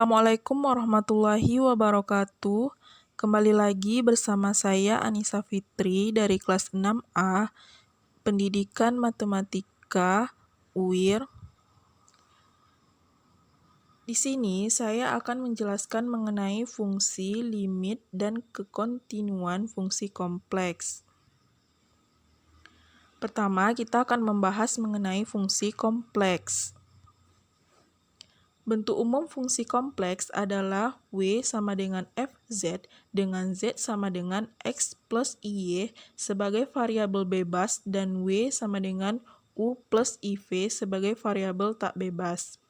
Assalamualaikum warahmatullahi wabarakatuh. Kembali lagi bersama saya Anissa Fitri dari kelas 6A, Pendidikan Matematika UIR. Di sini saya akan menjelaskan mengenai fungsi, limit, dan kekontinuan fungsi kompleks. Pertama, kita akan membahas mengenai fungsi kompleks. Bentuk umum fungsi kompleks adalah W sama dengan Fz dengan Z sama dengan X plus IY sebagai variabel bebas dan W sama dengan U plus IV sebagai variabel tak bebas.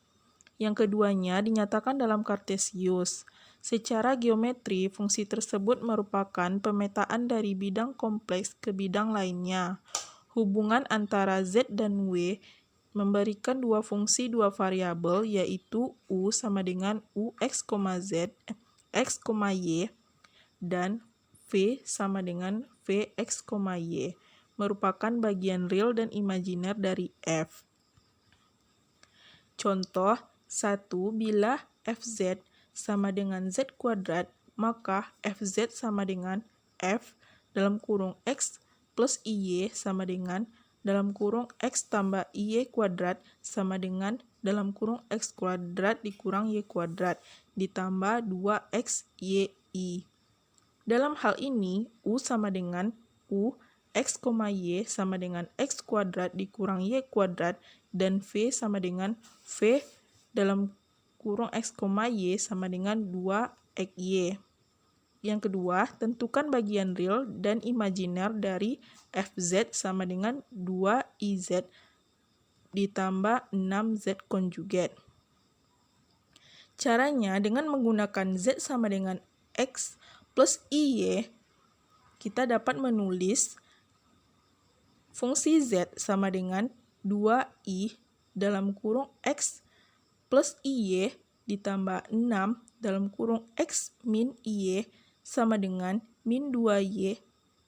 Yang keduanya dinyatakan dalam Kartesius. Secara geometri, fungsi tersebut merupakan pemetaan dari bidang kompleks ke bidang lainnya. Hubungan antara Z dan W memberikan dua fungsi dua variabel, yaitu U sama dengan Ux, Z, X, Y, dan V sama dengan Vx, Y, merupakan bagian real dan imajiner dari F. Contoh 1, bila Fz sama dengan Z kuadrat, maka Fz sama dengan F dalam kurung X plus IY sama dengan dalam kurung X tambah IY kuadrat sama dengan dalam kurung X kuadrat dikurang Y kuadrat ditambah 2X YI. Dalam hal ini, U sama dengan U, X, Y sama dengan X kuadrat dikurang Y kuadrat, dan V sama dengan V dalam kurung X, Y sama dengan 2XY. Yang kedua, tentukan bagian real dan imajiner dari Fz sama dengan 2IZ ditambah 6Z konjugat. Caranya dengan menggunakan Z sama dengan X plus IY, kita dapat menulis fungsi Z sama dengan 2I dalam kurung X plus IY ditambah 6 dalam kurung X min IY sama dengan min 2Y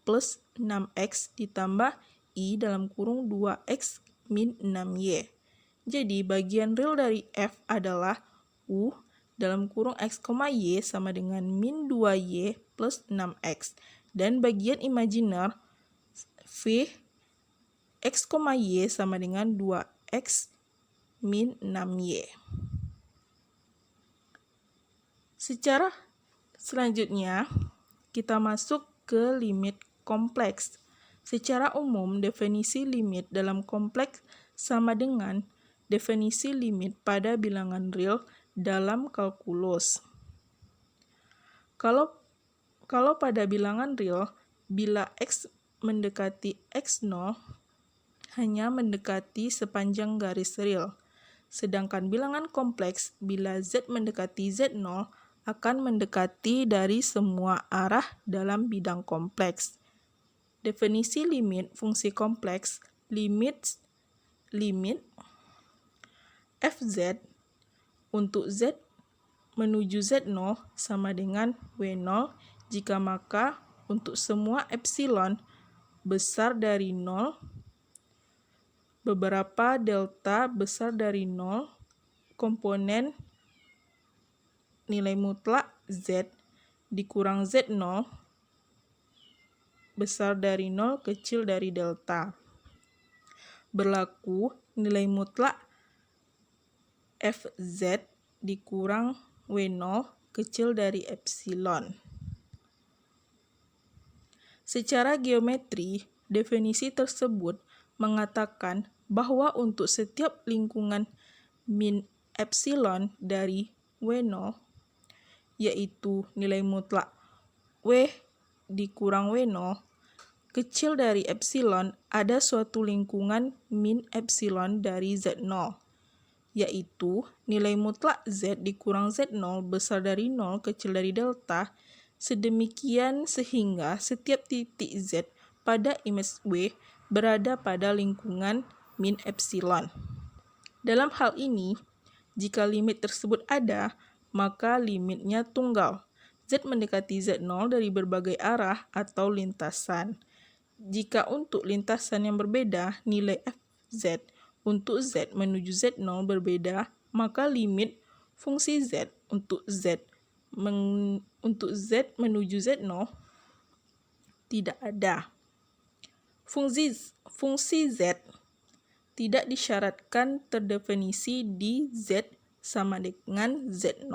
plus 6X ditambah I dalam kurung 2X min 6Y. Jadi bagian real dari F adalah U dalam kurung X, Y sama dengan min 2Y plus 6X. Dan bagian imajiner V X, Y sama dengan 2X min 6Y. Secara selanjutnya, kita masuk ke limit kompleks. Secara umum, definisi limit dalam kompleks sama dengan definisi limit pada bilangan real dalam kalkulus. Kalau pada bilangan real, bila X mendekati X0, hanya mendekati sepanjang garis real. Sedangkan bilangan kompleks, bila Z mendekati Z0, akan mendekati dari semua arah dalam bidang kompleks. Definisi limit fungsi kompleks, limit Fz untuk Z menuju Z0 sama dengan W0 jika maka untuk semua epsilon besar dari 0, beberapa delta besar dari 0, komponen nilai mutlak Z dikurang Z0 besar dari 0 kecil dari delta. Berlaku nilai mutlak Fz dikurang W0 kecil dari epsilon. Secara geometri, definisi tersebut mengatakan bahwa untuk setiap lingkungan min epsilon dari W0, yaitu nilai mutlak W dikurang W0 kecil dari epsilon, ada suatu lingkungan min epsilon dari Z0, yaitu nilai mutlak Z dikurang Z0 besar dari 0 kecil dari delta, sedemikian sehingga setiap titik Z pada image W berada pada lingkungan min epsilon. Dalam hal ini, jika limit tersebut ada, maka limitnya tunggal. Z mendekati Z0 dari berbagai arah atau lintasan. Jika untuk lintasan yang berbeda, nilai Fz untuk Z menuju Z0 berbeda, maka limit fungsi Z untuk Z menuju Z0 tidak ada. Fungsi Z tidak disyaratkan terdefinisi di Z sama dengan Z0.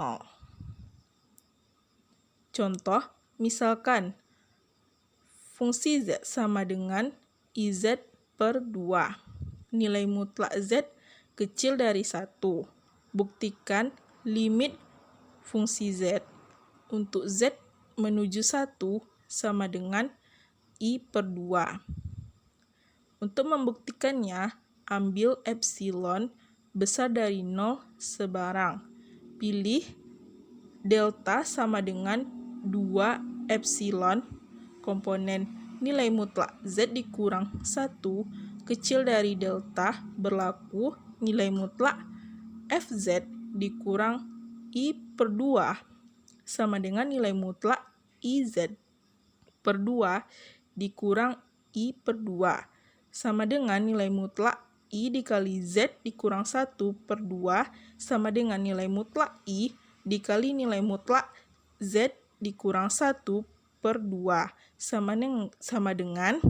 Contoh, misalkan fungsi Z sama dengan IZ per 2. Nilai mutlak Z kecil dari 1. Buktikan limit fungsi Z untuk Z menuju 1 sama dengan I per 2. Untuk membuktikannya, ambil epsilon besar dari 0 sebarang. Pilih delta sama dengan 2 epsilon komponen nilai mutlak Z dikurang 1 kecil dari delta berlaku nilai mutlak FZ dikurang I per 2 sama dengan nilai mutlak IZ per 2 dikurang I per 2 sama dengan nilai mutlak I dikali Z dikurang 1 per 2 sama dengan nilai mutlak I dikali nilai mutlak Z dikurang 1 per 2 sama dengan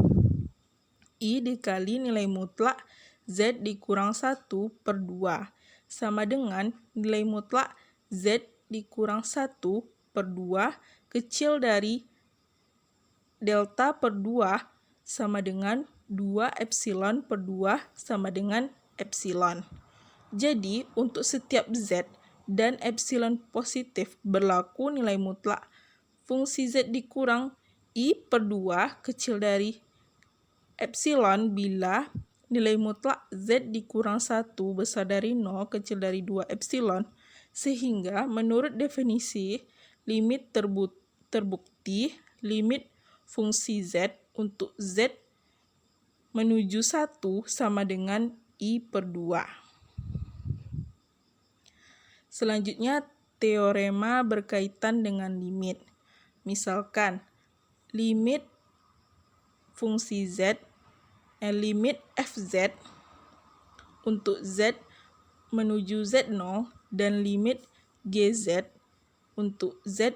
I dikali nilai mutlak Z dikurang 1 per 2 sama dengan nilai mutlak Z dikurang 1 per 2 kecil dari delta per 2 sama dengan 2 epsilon per 2 sama dengan epsilon. Jadi, untuk setiap Z dan epsilon positif berlaku nilai mutlak fungsi Z dikurang I per 2 kecil dari epsilon bila nilai mutlak Z dikurang 1 besar dari 0 kecil dari 2 epsilon, sehingga menurut definisi limit terbukti limit fungsi Z untuk Z menuju 1 sama dengan I per 2. Selanjutnya, teorema berkaitan dengan limit. Misalkan, limit fungsi Z, limit FZ untuk Z menuju Z0 dan limit GZ untuk Z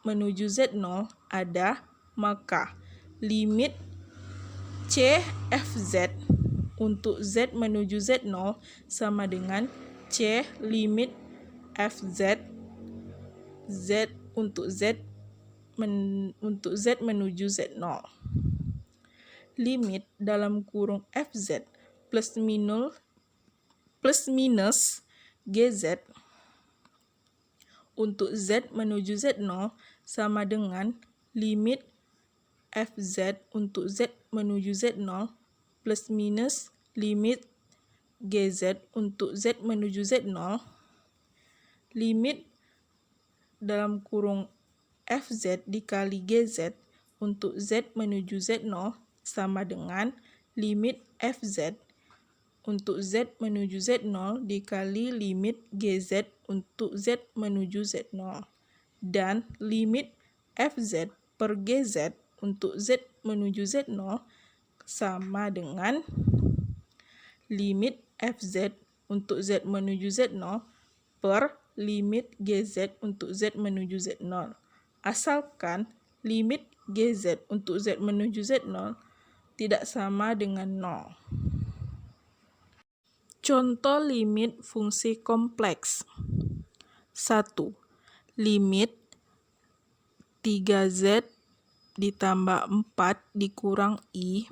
menuju Z0 ada, maka limit CFZ untuk Z menuju Z0 sama dengan C limit FZ Z untuk Z menuju Z0. Limit dalam kurung FZ plus minus GZ untuk Z menuju Z0 sama dengan limit FZ untuk Z menuju Z0 plus minus limit GZ untuk Z menuju Z0. Limit dalam kurung FZ dikali GZ untuk Z menuju Z0 sama dengan limit FZ untuk Z menuju Z0 dikali limit GZ untuk Z menuju Z0. Dan limit FZ per GZ untuk Z menuju Z0 sama dengan limit FZ untuk Z menuju Z0 per limit GZ untuk Z menuju Z0. Asalkan limit GZ untuk Z menuju Z0 tidak sama dengan 0. Contoh limit fungsi kompleks. 1. Limit 3Z ditambah 4 dikurang I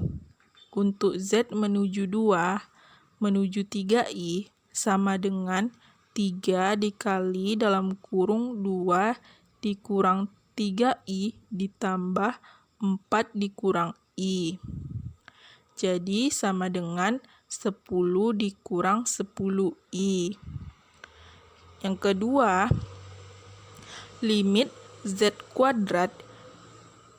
untuk Z menuju 2 menuju 3I sama dengan 3 dikali dalam kurung 2 dikurang 3I ditambah 4 dikurang I. Jadi sama dengan 10 dikurang 10I. Yang kedua, limit Z kuadrat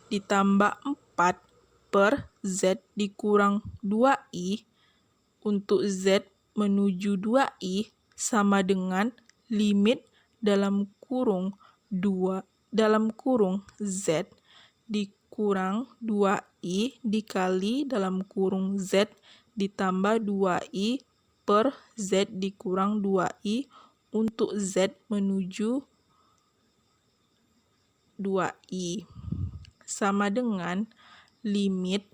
ditambah 4 per Z dikurang 2I untuk Z menuju 2I sama dengan limit dalam kurung Z dikurang 2I dikali dalam kurung Z ditambah 2I per Z dikurang 2I untuk Z menuju 2i sama dengan limit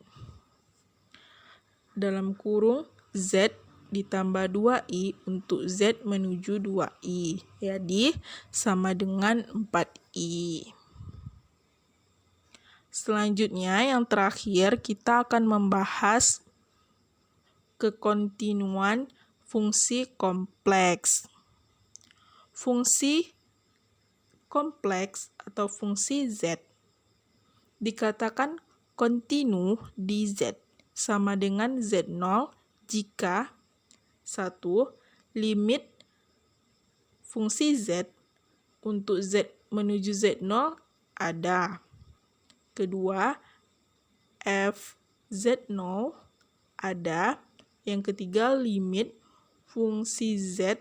dalam kurung Z ditambah 2i untuk Z menuju 2i. Jadi sama dengan 4i. Selanjutnya yang terakhir kita akan membahas kekontinuan fungsi kompleks. Fungsi kompleks atau fungsi Z dikatakan kontinu di Z sama dengan Z0 jika 1. Limit fungsi Z untuk Z menuju Z0 ada. Kedua, f Z0 ada. Yang ketiga, limit fungsi Z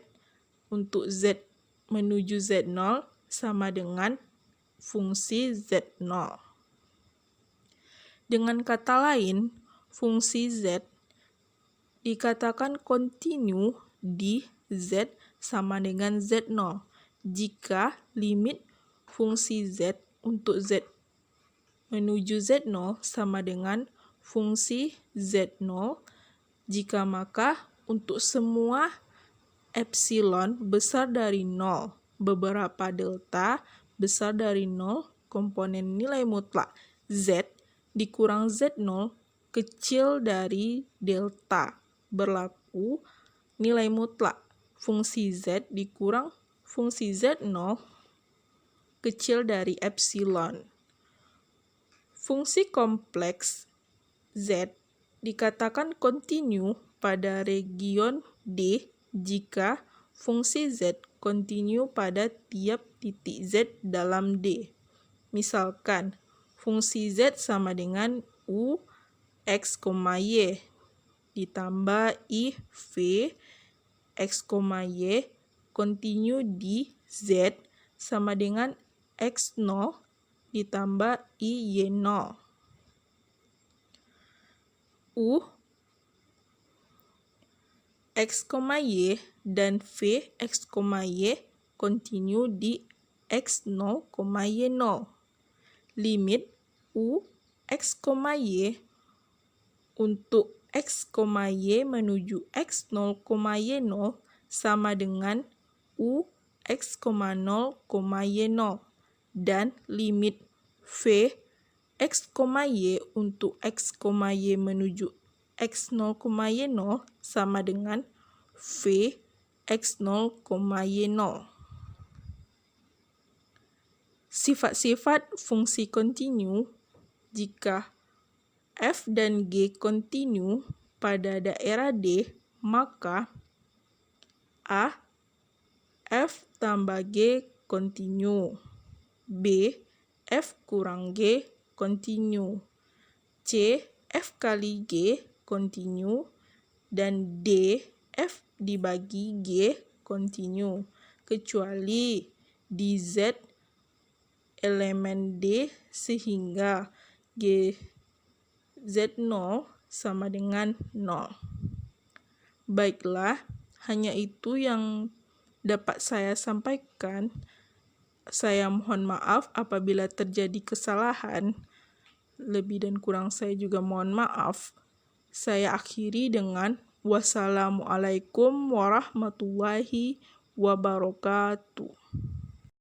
untuk Z menuju Z0 sama dengan fungsi Z0. Dengan kata lain, fungsi Z dikatakan kontinu di Z sama dengan Z0 jika limit fungsi Z untuk Z menuju Z0 sama dengan fungsi Z0 jika maka untuk semua epsilon besar dari 0, beberapa delta besar dari 0, komponen nilai mutlak Z dikurang Z0 kecil dari delta, berlaku nilai mutlak fungsi Z dikurang fungsi Z0 kecil dari epsilon. Fungsi kompleks Z dikatakan kontinu pada region D jika fungsi Z kontinu pada tiap titik Z dalam D. Misalkan, fungsi Z sama dengan U X, Y ditambah I V X, Y kontinu di Z sama dengan X0 ditambah I Y0. U X, Y dan V X, Y kontinu di X0, Y0. Limit U X, Y untuk X, Y menuju X0, Y0 sama dengan U X, 0, Y0 dan limit V X, Y untuk X, Y menuju X0, Y0 sama dengan V X0, Y0. Sifat-sifat fungsi kontinu jika F dan G kontinu pada daerah D, maka A. F tambah G kontinu. B. F kurang G kontinu. C. F kali G kontinu. Dan D. F dibagi G kontinu. Kecuali di Z elemen D sehingga G Z0 sama dengan 0. Baiklah, hanya itu yang dapat saya sampaikan. Saya mohon maaf apabila terjadi kesalahan. Lebih dan kurang saya juga mohon maaf. Saya akhiri dengan wassalamualaikum warahmatullahi wabarakatuh.